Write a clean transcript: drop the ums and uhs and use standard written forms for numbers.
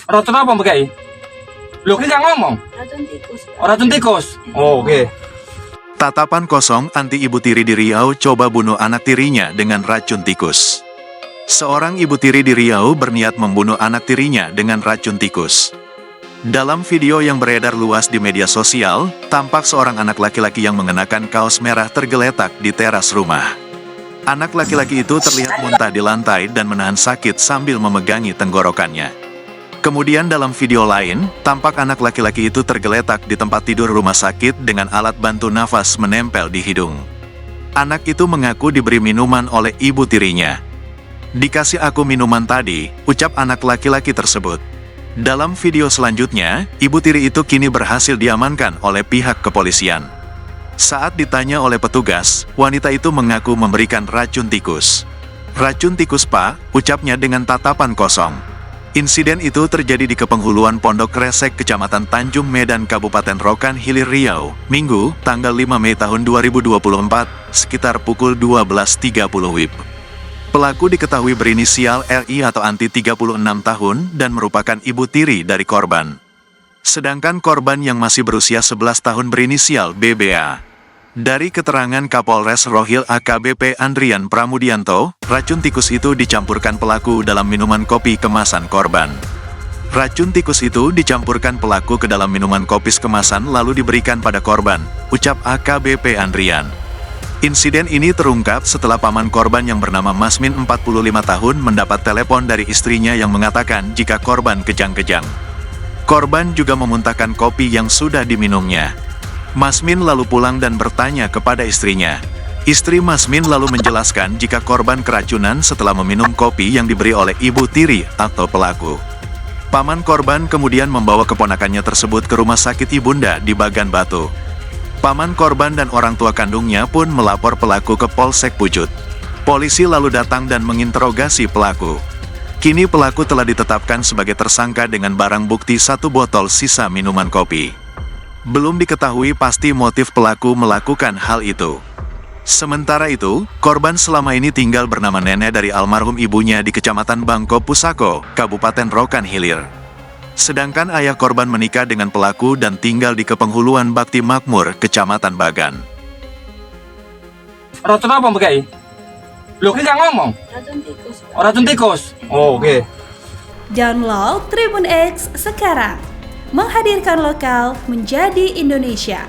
Racun apa Mbak Kai? Loh, ki nggak ngomong. Racun tikus. Oh, racun tikus. Oh, oke. Tatapan kosong anti ibu tiri di Riau coba bunuh anak tirinya dengan racun tikus. Seorang ibu tiri di Riau berniat membunuh anak tirinya dengan racun tikus. Dalam video yang beredar luas di media sosial, tampak seorang anak laki-laki yang mengenakan kaos merah tergeletak di teras rumah. Anak laki-laki itu terlihat muntah di lantai dan menahan sakit sambil memegangi tenggorokannya. Kemudian dalam video lain, tampak anak laki-laki itu tergeletak di tempat tidur rumah sakit dengan alat bantu nafas menempel di hidung. Anak itu mengaku diberi minuman oleh ibu tirinya. "Dikasih aku minuman tadi," ucap anak laki-laki tersebut. Dalam video selanjutnya, ibu tiri itu kini berhasil diamankan oleh pihak kepolisian. Saat ditanya oleh petugas, wanita itu mengaku memberikan racun tikus. "Racun tikus, Pak," ucapnya dengan tatapan kosong. Insiden itu terjadi di Kepenghuluan Pondok Kresek, Kecamatan Tanjung Medan, Kabupaten Rokan Hilir, Riau, Minggu, tanggal 5 Mei tahun 2024, sekitar pukul 12.30 WIB. Pelaku diketahui berinisial RI atau Anti 36 tahun dan merupakan ibu tiri dari korban. Sedangkan korban yang masih berusia 11 tahun berinisial BBA. Dari keterangan Kapolres Rohil AKBP Andrian Pramudianto, racun tikus itu dicampurkan pelaku dalam minuman kopi kemasan korban. Racun tikus itu dicampurkan pelaku ke dalam minuman kopi kemasan lalu diberikan pada korban, ucap AKBP Andrian. Insiden ini terungkap setelah paman korban yang bernama Masmin 45 tahun mendapat telepon dari istrinya yang mengatakan jika korban kejang-kejang. Korban juga memuntahkan kopi yang sudah diminumnya. Masmin lalu pulang dan bertanya kepada istrinya. Istri Masmin lalu menjelaskan jika korban keracunan setelah meminum kopi yang diberi oleh ibu tiri atau pelaku. Paman korban kemudian membawa keponakannya tersebut ke rumah sakit Ibunda di Bagan Batu. Paman korban dan orang tua kandungnya pun melapor pelaku ke Polsek Pucut. Polisi lalu datang dan menginterogasi pelaku. Kini pelaku telah ditetapkan sebagai tersangka dengan barang bukti 1 botol sisa minuman kopi. Belum diketahui pasti motif pelaku melakukan hal itu. Sementara itu, korban selama ini tinggal bernama nenek dari almarhum ibunya di Kecamatan Bangko Pusako, Kabupaten Rokan Hilir. Sedangkan ayah korban menikah dengan pelaku dan tinggal di Kepenghuluan Bakti Makmur, Kecamatan Bagan. Racun apa Mbak Kai? Loh, ki nggak ngomong. Racun tikus. Oh, racun tikus. Oh, oke. Download Tribun X sekarang. Menghadirkan lokal menjadi Indonesia.